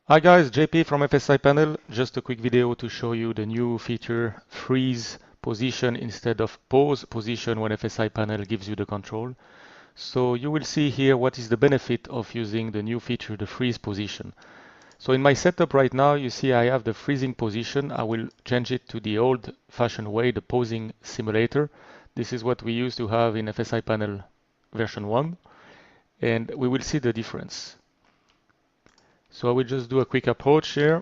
Hi guys, JP from FSiPanel. Just a quick video to show you the new feature freeze position instead of pause position when FSiPanel gives you the control. So you will see here what is the benefit of using the new feature, the freeze position. So in my setup right now, you see I have the freezing position. I will change it to the old-fashioned way, the posing simulator. This is what we used to have in FSiPanel version 1, and we will see the difference. So I will just do a quick approach here.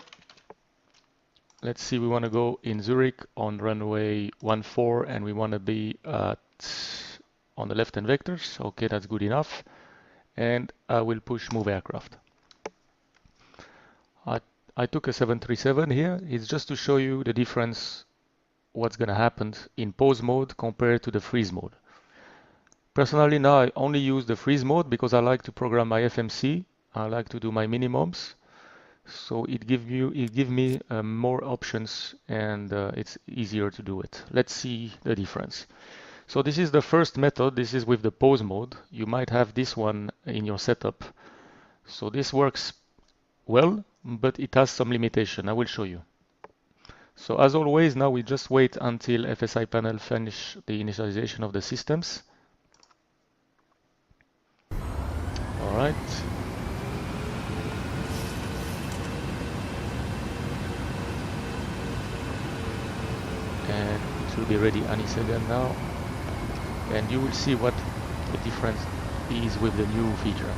Let's see, we want to go in Zurich on runway 14 and we want to be on the left-hand vectors. Okay, that's good enough. And I will push move aircraft. I took a 737 here. It's just to show you the difference, what's going to happen in pause mode compared to the freeze mode. Personally, now I only use the freeze mode because I like to program my FMC. I like to do my minimums. So it give me more options and it's easier to do it. Let's see the difference. So this is the first method. This is with the pause mode. You might have this one in your setup. So this works well, but it has some limitation. I will show you. So as always, now we just wait until FSiPanel finish the initialization of the systems. All right. And it will be ready any second now, and you will see what the difference is with the new feature.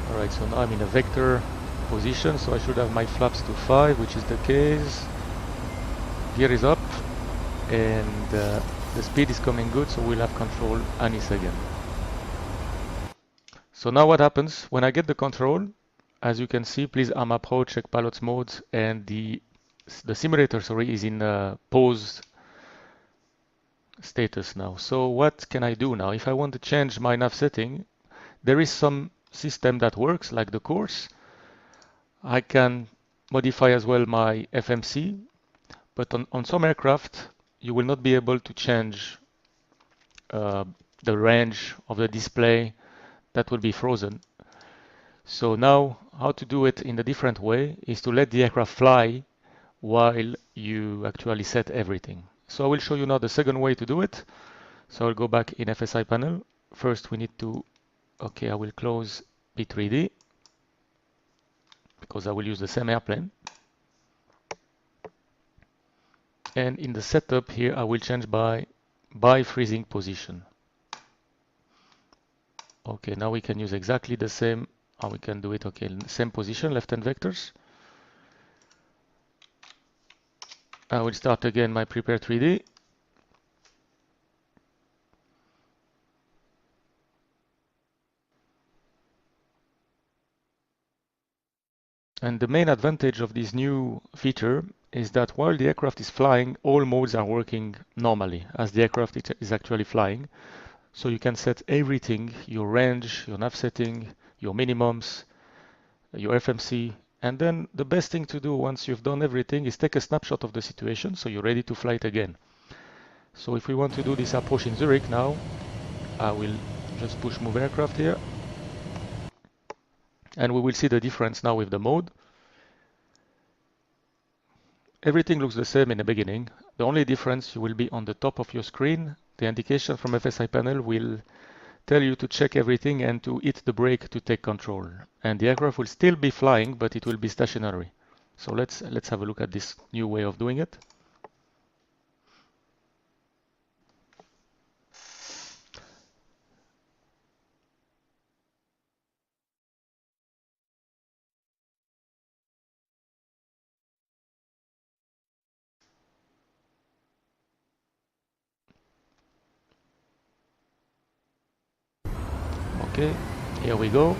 Alright, so now I'm in a vector position, so I should have my flaps to 5, which is the case. Gear is up, and the speed is coming good, so we'll have control any second. So now what happens when I get the control? As you can see, please arm approach, check pilot's mode, and the simulator, is in pause status now. So what can I do now? If I want to change my nav setting, there is some system that works, like the course. I can modify as well my FMC, but on some aircraft, you will not be able to change the range of the display. That will be frozen. So now how to do it in a different way is to let the aircraft fly while you actually set everything. So I will show you now the second way to do it. So I'll go back in FSiPanel. First we need to, okay, I will close P3D because I will use the same airplane. And in the setup here, I will change by freezing position. Okay, now we can use exactly the same, we can do it, okay, same position, left-hand vectors. I will start again my prepare 3D. And the main advantage of this new feature is that while the aircraft is flying, all modes are working normally as the aircraft is actually flying. So you can set everything, your range, your nav setting, your minimums, your FMC, and then the best thing to do once you've done everything is take a snapshot of the situation so you're ready to fly it again. So if we want to do this approach in Zurich now, I will just push move aircraft here, and we will see the difference now with the mode. Everything looks the same in the beginning. The only difference, you will be on the top of your screen. The indication from FSiPanel will tell you to check everything and to hit the brake to take control. And the aircraft will still be flying, but it will be stationary. So let's have a look at this new way of doing it. Okay, here we go.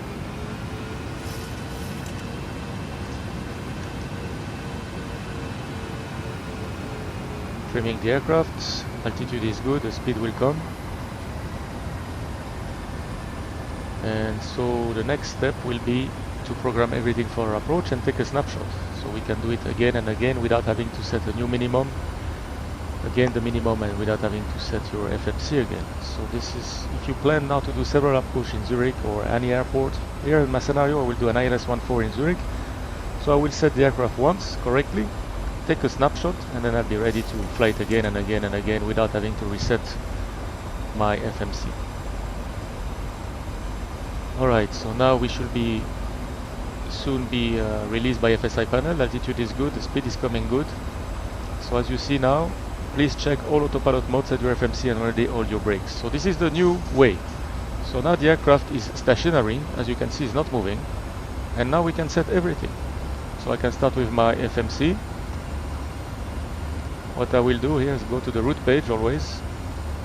Trimming the aircraft, altitude is good, the speed will come. And so the next step will be to program everything for our approach and take a snapshot. So we can do it again and again without having to set a new minimum, again the minimum, and without having to set your FMC again. So this is, if you plan now to do several approaches in Zurich or any airport, here in my scenario I will do an ILS-14 in Zurich. So I will set the aircraft once correctly, take a snapshot, and then I'll be ready to fly it again and again and again without having to reset my FMC. Alright, so now we should be soon be released by FSiPanel. Altitude is good, the speed is coming good. So as you see now, please check all autopilot modes, set your FMC and already hold your brakes. So this is the new way. So now the aircraft is stationary, as you can see it's not moving, and now we can set everything. So I can start with my FMC. What I will do here is go to the route page always,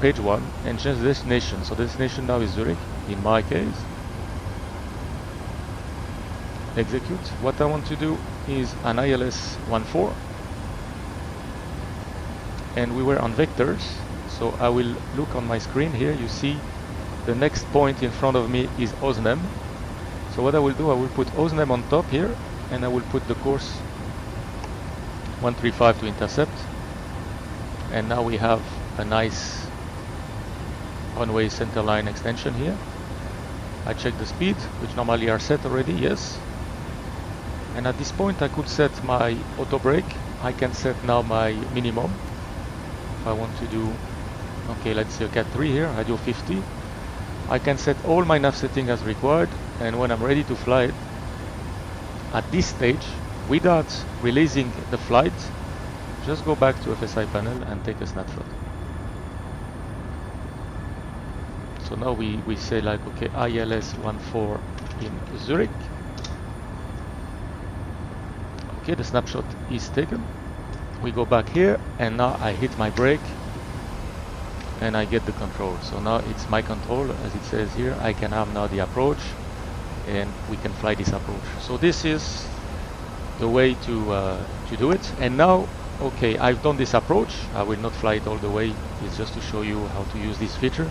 page 1, and change the destination. So the destination now is Zurich, in my case. Execute. What I want to do is an ILS-14, and we were on vectors, so I will look on my screen here. You see the next point in front of me is Osnem. So what I will do, I will put Osnem on top here, and I will put the course 135 to intercept, and now we have a nice one-way centerline extension here. I check the speed, which normally are set already, yes. And at this point I could set my auto brake. I can set now my minimum. If I want to do, okay, let's say a Cat 3 here, radio 50. I can set all my nav setting as required, and when I'm ready to fly it, at this stage, without releasing the flight, just go back to FSiPanel and take a snapshot. So now we say like, okay, ILS-14 in Zurich. Okay, the snapshot is taken. We go back here, and now I hit my brake and I get the control. So now it's my control, as it says here. I can have now the approach, and we can fly this approach. So this is the way to do it. And now, okay, I've done this approach. I will not fly it all the way. It's just to show you how to use this feature.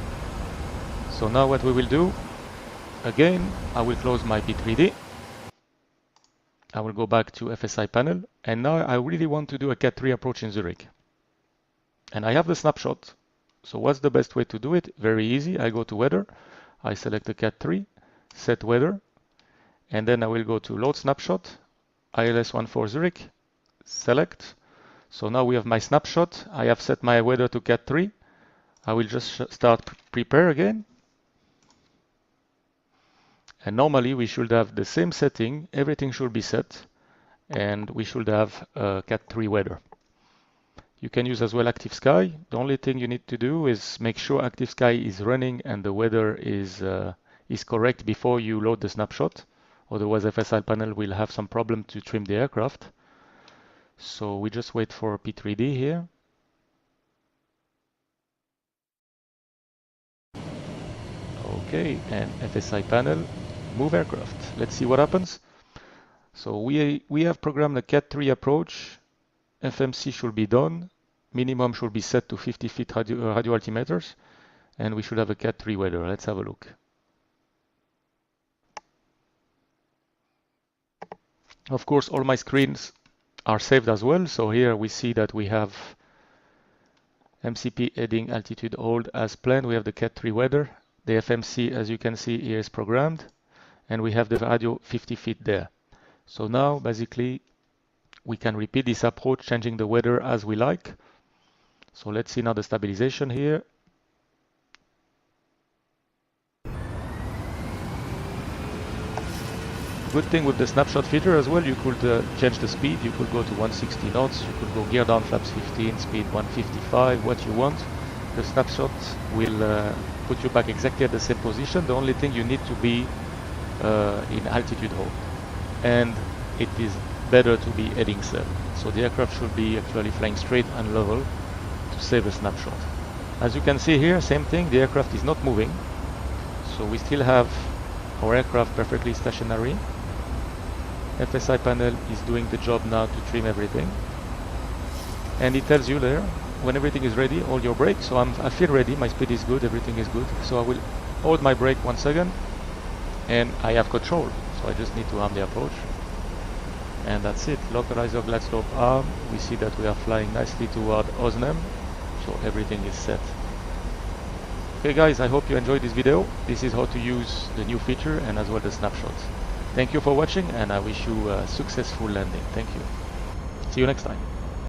So now what we will do, again, I will close my P3D. I will go back to FSiPanel, and now I really want to do a Cat 3 approach in Zurich. And I have the snapshot. So what's the best way to do it? Very easy. I go to weather, I select the Cat 3, set weather, and then I will go to load snapshot, ILS-14 Zurich, select. So now we have my snapshot. I have set my weather to Cat 3. I will just start prepare again. And normally we should have the same setting, everything should be set, and we should have Cat 3 weather. You can use as well Active Sky. The only thing you need to do is make sure Active Sky is running and the weather is correct before you load the snapshot. Otherwise FSiPanel will have some problem to trim the aircraft. So we just wait for P3D here. Okay, and FSiPanel, move aircraft. Let's see what happens. So we have programmed a Cat 3 approach. FMC should be done. Minimum should be set to 50 feet radio altimeters. And we should have a Cat 3 weather. Let's have a look. Of course, all my screens are saved as well. So here we see that we have MCP heading altitude hold as planned. We have the Cat 3 weather. The FMC, as you can see, here is programmed. And we have the radio 50 feet there. So now basically we can repeat this approach, changing the weather as we like. So let's see now the stabilization here. Good thing with the snapshot feature as well, you could change the speed. You could go to 160 knots, you could go gear down flaps 15, speed 155, what you want. The snapshot will put you back exactly at the same position. The only thing you need to be in altitude hold, and it is better to be heading south. So the aircraft should be actually flying straight and level to save a snapshot. As you can see here, same thing, the aircraft is not moving. So we still have our aircraft perfectly stationary. FSiPanel is doing the job now to trim everything. And it tells you there, when everything is ready, hold your brake. So I feel ready, my speed is good, everything is good. So I will hold my brake 1 second, and I have control. So I just need to arm the approach. And that's it. Localize your glide slope arm. We see that we are flying nicely toward Osnem. So everything is set. Okay guys, I hope you enjoyed this video. This is how to use the new feature and as well the snapshots. Thank you for watching and I wish you a successful landing. Thank you. See you next time.